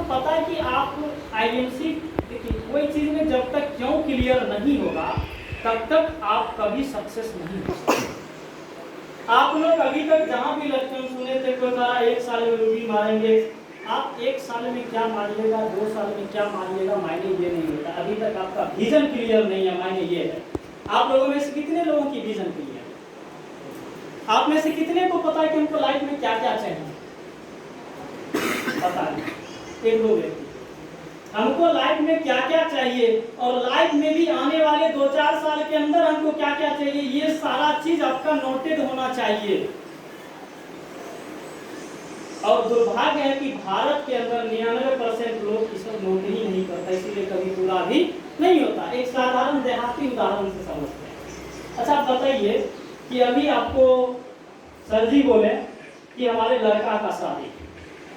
आपको पता है कि आप आईएमसी, देखिए कोई चीज़ में जब तक क्यों क्लियर नहीं होगा तब तक आप कभी सक्सेस नहीं हो सकते। आप लोग अभी तक जहाँ भी लक्षण सुने थे, कोई कहा 1 साल में रूबी मारेंगे, आप 1 साल में क्या मारिएगा, 2 साल में क्या मारिएगा, मायने ये नहीं होता। अभी तक आपका विजन क्लियर नहीं है, मायने ये है। आप लोगों में से कितने लोगों की विजन क्लियर है? आप में से कितने को पता है कि हमको लाइफ में क्या क्या चाहिए? पता नहीं। एक दो व्यक्ति हमको लाइफ में क्या क्या चाहिए और लाइफ में भी आने वाले 2-4 साल के अंदर हमको क्या क्या चाहिए, ये सारा चीज आपका नोटेड होना चाहिए। और दुर्भाग्य है कि भारत के अंदर 99% लोग इसे नोट ही नहीं करता, इसीलिए कभी पूरा भी नहीं होता। एक साधारण देहाती उदाहरण से समझते हैं। अच्छा आप बताइए कि अभी आपको सर जी बोले कि हमारे लड़का का शादी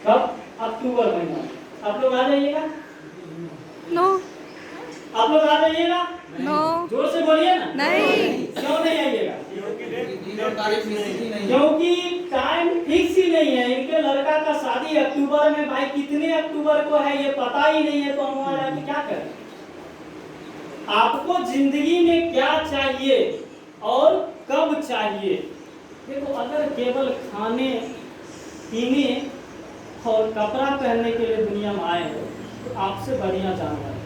कब, अक्टूबर महीना, आप लोग आ जाइएगा? नो। आप लोग आ जाइएगा? नो। जोर से बोलिए ना। नहीं। क्यों नहीं आइएगा? क्योंकि टाइम फिक्स ही नहीं है। इनके लड़का का शादी अक्टूबर में, भाई कितने अक्टूबर को है ये पता ही नहीं है, तो हम वहां जाके क्या करें? आपको जिंदगी में क्या चाहिए और कब चाहिए? देखो, अगर केवल खाने पीने और कपड़ा पहनने के लिए दुनिया में आए हो तो आपसे बढ़िया जानवर है।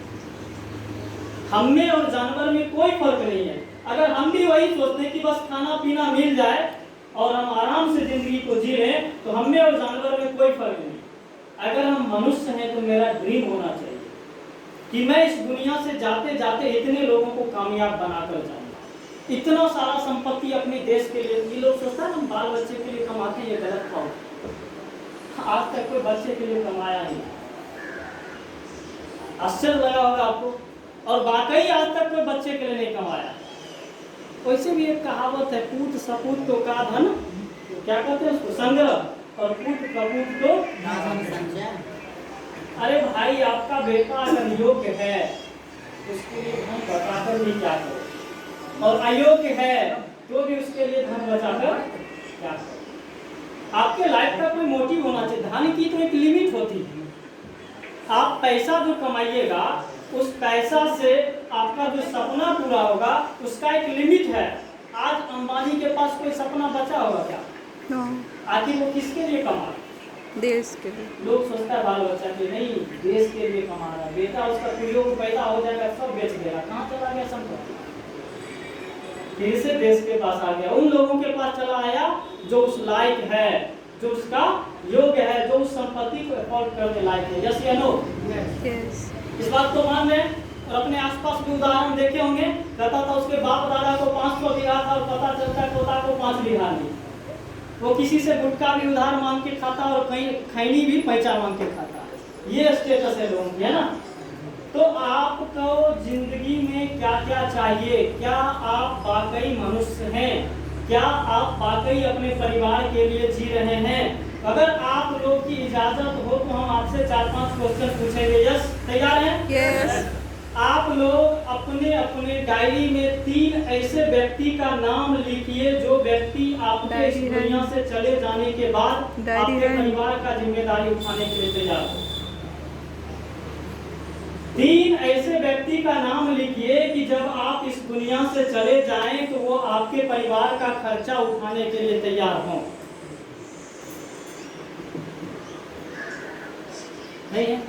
हम में और जानवर में कोई फर्क नहीं है। अगर हम भी वही सोचते हैं कि बस खाना पीना मिल जाए और हम आराम से जिंदगी को जी लें, तो हम में और जानवर में कोई फर्क नहीं। अगर हम मनुष्य हैं तो मेरा ड्रीम होना चाहिए कि मैं इस दुनिया से जाते जाते इतने लोगों को कामयाब बनाकर जाऊंगा, इतना सारा संपत्ति अपने देश के लिए। ये लोग सोचता है हम बाल बच्चे के लिए कमाते हैं, ये गलत बात। आज तक कोई बच्चे के लिए कमाया नहीं, आश्चर्य लगा होगा आपको, और वाकई आज तक कोई बच्चे के लिए नहीं कमाया। वैसे भी एक कहावत है, पूत सपूत तो का धन, तो क्या कहते हैं उसको, संग्रह, और पूत कपूत तो अरे भाई, आपका बेटा अगर योग्य है उसके लिए धन बचाकर भी क्या करो, और अयोग्य है तो भी उसके लिए धन बचाकर क्या करो। आपके लाइफ का कोई मोटिव होना चाहिए। धन की तो एक लिमिट होती है। आप पैसा जो कमाइएगा उस पैसा से आपका जो सपना पूरा होगा उसका एक लिमिट है। आज अंबानी के पास कोई सपना बचा होगा क्या? नो। आखिर वो किसके लिए कमा रहा? देश के लिए। लोग सोचता है बाल बच्चा के नहीं, देश के लिए कमा रहा। बेटा उसका कुछ पैदा हो जाएगा सब बेच देगा, कहाँ चला गया संपत्ति? फिर से देश के पास आ गया, उन लोगों के पास चला आया जो उस लायक है, जो उसका योग्य है, जो उस संपत्ति को अफोर्ड करने लायक है। यस या नो? यस। इस बात को मान लें। और अपने आसपास भी उदाहरण देखे होंगे, कहता था उसके बाप दादा को 500 बीघा था और पता चलता है पोता को 5 बीघा नहीं। वो किसी से गुटखा भी उधार मांग के खाता और कहीं खैनी भी पैसा मांग के खाता। ये स्टेटस है लोगों की, है ना? तो आपको जिंदगी में क्या क्या चाहिए? क्या आप वाकई मनुष्य हैं? क्या आप वाकई अपने परिवार के लिए जी रहे हैं? अगर आप लोग की इजाजत हो तो हम आपसे 4-5 क्वेश्चन पूछेंगे। यस, तैयार हैं? यस। आप लोग अपने अपने डायरी में 3 ऐसे व्यक्ति का नाम लिखिए जो व्यक्ति आपके इस दुनिया से चले जाने के बाद आपके परिवार का जिम्मेदारी उठाने के लिए तैयार हो। 3 ऐसे व्यक्ति का नाम लिखिए कि जब आप इस दुनिया से चले जाएं तो वो आपके परिवार का खर्चा उठाने के लिए तैयार हों। नहीं है?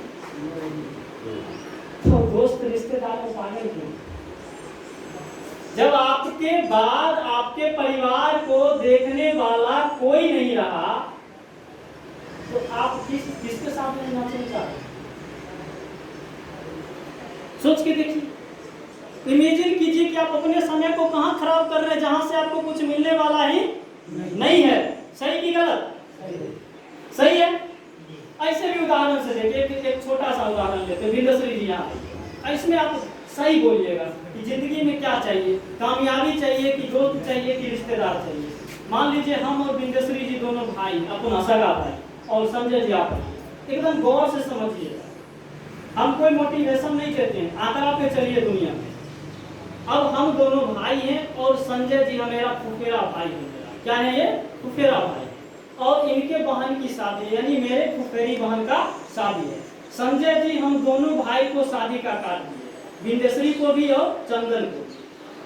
तो दोस्त रिश्तेदार को पागल क्यों? जब आपके बाद आपके परिवार को देखने वाला कोई नहीं रहा तो आप किसके साथ रहना चाहते? सोच के देखिए, इमेजिन कीजिए कि आप अपने समय को कहां खराब कर रहे हैं जहां से आपको कुछ मिलने वाला ही नहीं है। सही कि गलत? सही है। ऐसे भी उदाहरण से देखिए, एक छोटा सा उदाहरण लेते हैं। बिंदश्री जी यहाँ, इसमें आप सही बोलिएगा कि जिंदगी में क्या चाहिए, कामयाबी चाहिए कि दोस्त चाहिए कि रिश्तेदार चाहिए। मान लीजिए हम और बिंदश्री जी दोनों भाई, अपना सगा भाई, और संजय जी आप, एकदम गौर से समझिएगा। हम कोई मोटिवेशन नहीं देते हैं, आंकड़ा पे चलिए दुनिया में। अब हम दोनों भाई हैं और संजय जी मेरा फुफेरा भाई है। मेरा क्या है ये? फुफेरा भाई। और इनके बहन की शादी, यानी मेरे फुफेरी बहन का शादी है। संजय जी हम दोनों भाई को शादी का कार्ड दिए, बिंदेश्वरी को भी और चंदन को।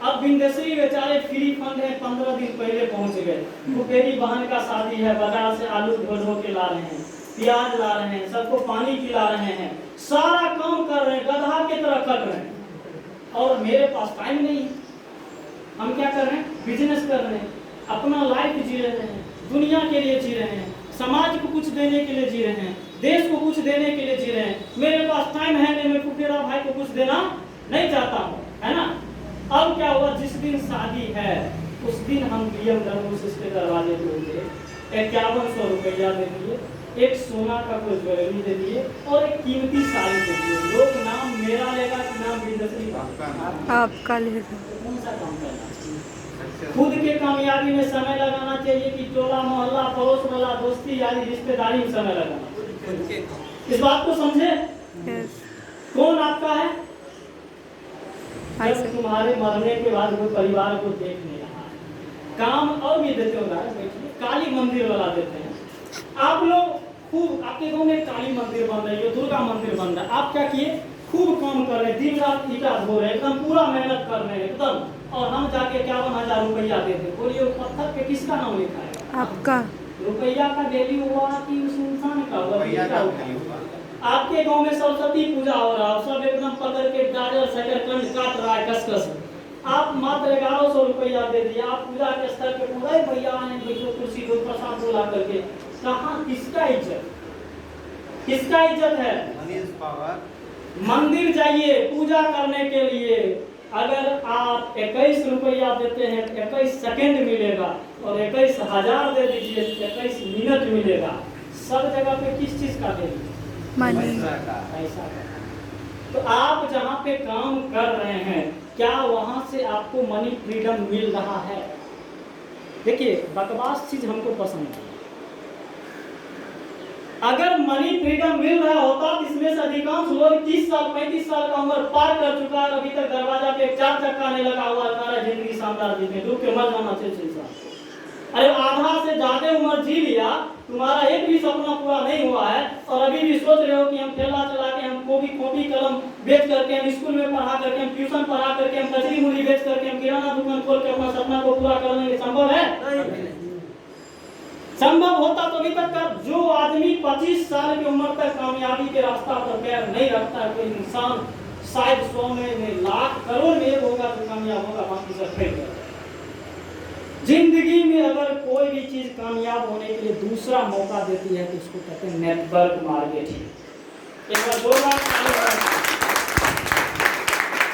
अब बिंदेश्वरी बेचारे फ्री फंड है, 15 दिन पहले पहुंच गए। वो मेरी बहन का शादी है, बाजार से आलू धो के ला रहे हैं, प्याज ला रहे हैं, सबको पानी पिला रहे हैं, सारा काम कर रहे हैं, गधा की तरह कट रहे हैं, और मेरे पास टाइम नहीं है। हम क्या कर रहे हैं? बिजनेस कर रहे हैं, अपना लाइफ जी रहे हैं, दुनिया के लिए जी रहे हैं, समाज को कुछ देने के लिए जी रहे हैं, देश को कुछ देने के लिए जी रहे हैं। मेरे पास टाइम है नहीं, मैं फुफेरा भाई को कुछ देना नहीं चाहता हूँ, है ना। अब क्या हुआ, जिस दिन शादी है उस दिन हम BMW के दरवाजे पे उतरे, 5100 रुपया दे दिए, एक सोना का कोई ज्वेलरी दे दिए और एक कीमती साड़ी दे दिए। लोग नाम मेरा लेगा कि नाम बिंदेश्वरी का? आपका लेगा। कौन सा काम करना चाहिए? खुद के कामयाबी में समय लगाना चाहिए कि टोला मोहल्ला पड़ोस वाला दोस्ती यारी रिश्तेदारी में समय लगाना? इस बात को समझे? यस। कौन आपका है? हाँ जब सर। तुम्हारे मरने के बाद वो परिवार को देख नहीं रहा है। काम और भी देते हो, देखिए काली मंदिर वाला देते हैं। आप लोग खूब, आपके गांव में काली मंदिर बन रही है, दुर्गा मंदिर बन रहा है, आप क्या किए? खूब काम कर रहे हैं, दिन रात ईटा धो रहे हैं, एकदम पूरा मेहनत कर रहे हैं एकदम, और हम जाके 51,000 रुपया देते हैं। बोलिए पत्थर पे किसका नाम लिखा है? आपका। रुपया का वैल्यू हुआ कि उस इंसान का हुआ? आपके गांव में सरस्वती पूजा हो रहा है, सब एकदम पकड़ के गाजर शकरकंद काट रहा है कस। आप मात्र 1100 रुपया दे दिए, आप पूजा के स्तर पे पूरा भैया आए देखो कुर्सी दो प्रसाद बोला करके, कहाँ किसका इज्जत? किसका इज्जत है? मंदिर जाइए पूजा करने के लिए, अगर आप 21 रुपया देते हैं 21 सेकंड मिलेगा, और 21,000 दे दीजिए 21 मिनट मिलेगा। सब जगह पे किस चीज का दे दीजिए? मनी। पैसा का। तो आप जहाँ पे काम कर रहे हैं, क्या वहां से आपको मनी फ्रीडम मिल रहा है? देखिए बकवास चीज हमको पसंद है। अगर मनी फ्रीडम मिल रहा होता तो इसमें से अधिकांश लोग 30 साल 35 साल का उम्र पार कर चुका है, अभी तक दरवाजा पे एक 4 चक्का नहीं लगा हुआ, सारा जिंदगी शानदार जीते, दुख के मर जाना चाहिए। अरे आधा से ज्यादा उम्र जी लिया, तुम्हारा एक भी सपना पूरा नहीं हुआ है, और अभी भी सोच रहे हो कि हम ठेला चला के, हम कॉपी कलम बेच करके, हम स्कूल में पढ़ा करके, हम ट्यूशन पढ़ा करके, हम कचरी मुड़ी बेच करके, हम किराना दुकान खोल के अपना सपना को पूरा कर लेंगे। संभव है? संभव होता तो अभी तक कर। जो आदमी 25 साल की उम्र तक कामयाबी के रास्ता पर पैर नहीं रखता है, कोई इंसान शायद 100 में लाख करोड़ में होगा तो कामयाब होगा, बाकी सब फेल कर। जिंदगी में अगर कोई भी चीज कामयाब होने के लिए दूसरा मौका देती है तो उसको कहते हैं नेटवर्क मार्केटिंग। एक बार 2 बार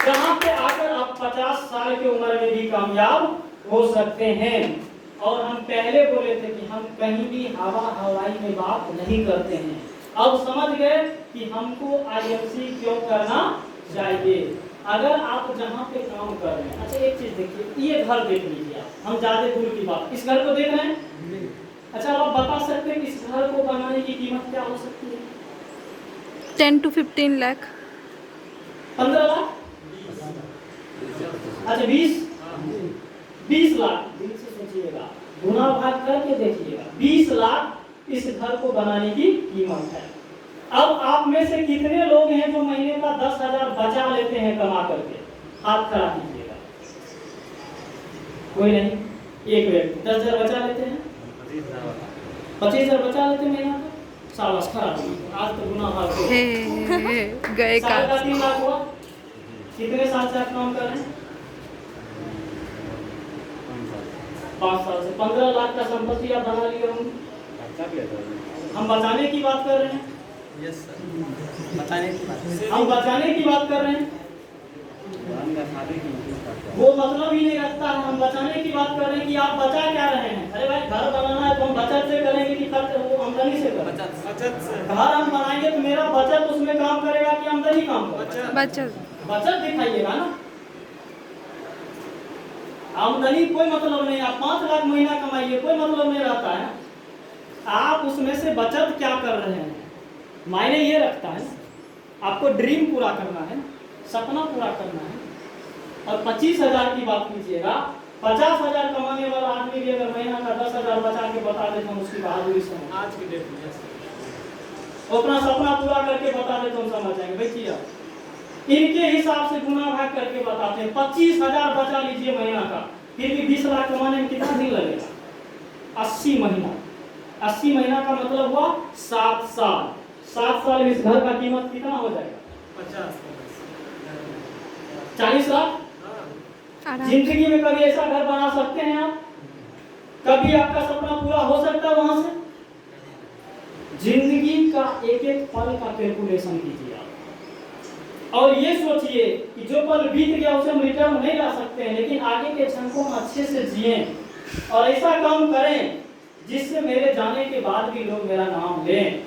जहां पे आकर आप 50 साल की उम्र में भी कामयाब हो सकते हैं। और हम पहले बोले थे कि हम कहीं भी हवाई में बात नहीं करते हैं। अब समझ गए कि हमको IMC क्यों करना चाहिए। अगर आप जहाँ पे काम कर रहे हैं, अच्छा एक चीज देखिए, ये घर देख लीजिए आप, हम ज्यादा दूर की बात, इस घर को देख रहे हैं? अच्छा आप बता सकते हैं कि इस घर को बनाने की कीमत क्या हो सकती है? 10 to 15 लाख। 15 लाख? अच्छा 20 लाख। दिल से सोचिएगा, गुना भाग करके देखिएगा, 20 लाख इस घर को बनाने की कीमत है। अब आप में से कितने लोग हैं जो महीने का 10,000 बचा लेते हैं कमा करके? हाथ खड़ा कीजिएगा। कोई नहीं, एक व्यक्ति 10,000 बचा लेते हैं, 25,000 बचा लेते हैं महीना का। शाबाश, खड़ा कीजिए। आज तो गुना भाग गए साल का का 3 लाख हुआ। कितने साल से आप काम कर रहे हैं? 5 साल से। 15 लाख का संपत्ति आप बना लिए होंगे। हम बचाने की बात कर रहे हैं। यस सर, बताने की बात। हम बचाने की बात कर रहे हैं, वो मतलब ही नहीं रखता है। हम बचाने की बात कर रहे हैं कि आप बचा क्या रहे हैं। अरे भाई घर बनाना है तो हम बचत से करेंगे कि खर्च वो आमदनी से करेंगे? बचत से। घर हम बनाएंगे तो मेरा बचत उसमें काम करेगा कि आमदनी काम करेगा? बचत दिखाइएगा ना। आमदनी कोई मतलब नहीं, आप 5 लाख महीना कमाइए कोई मतलब नहीं रहता है। आप उसमें से बचत क्या कर रहे हैं मायने ये रखता है। आपको ड्रीम पूरा करना है, सपना पूरा करना है। और 25,000 की बात कीजिएगा, 50,000 कमाने वाला आदमी भी अगर महीना का 10,000 बचा के बता देता हूँ उसकी बहादुरी से, आज की डेट में वो अपना सपना पूरा करके बता देता इनके हिसाब से गुना भाग करके बताते हैं। 25,000 बचा लीजिए महीना का, फिर भी 20 लाख कमाने में कितना दिन लगेगा? 80 महीना। 80 महीना का मतलब हुआ 7 साल। 7 साल में इस घर का कीमत कितना हो जाएगा? 40 लाख। आराम जिंदगी में कभी ऐसा घर बना सकते हैं आप? कभी आपका सपना पूरा हो सकता है वहां से? जिंदगी का एक एक पल का कैलकुलेशन कीजिए आप, और ये सोचिए कि जो पल बीत गया उसे हम रिटर्न नहीं ला सकते हैं, लेकिन आगे के क्षण को हम अच्छे से जिए और ऐसा काम करें जिससे मेरे जाने के बाद भी लोग मेरा नाम लें।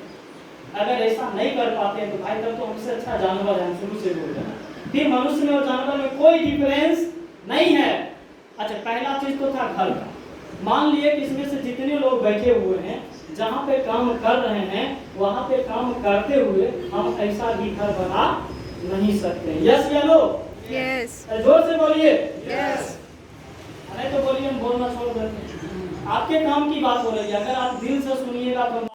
अगर ऐसा नहीं कर पाते हैं तो भाई तब तो हमसे अच्छा जानवर है, हम शुरू से बोल रहे हैं। फिर मनुष्य में और जानवर में कोई डिफरेंस नहीं है। अच्छा, पहला चीज तो था घर का। मान लिए कि इसमें से जितने लोग बैठे हुए हैं, जहाँ पे काम कर रहे हैं वहाँ पे काम करते हुए हम ऐसा भी घर बना नहीं सकते। यस या नो? यस जोर से बोलिए। यस नहीं तो बोलिए हम बोलना छोड़ देते हैं। आपके काम की बात हो रही है, अगर आप दिल से सुनिएगा तो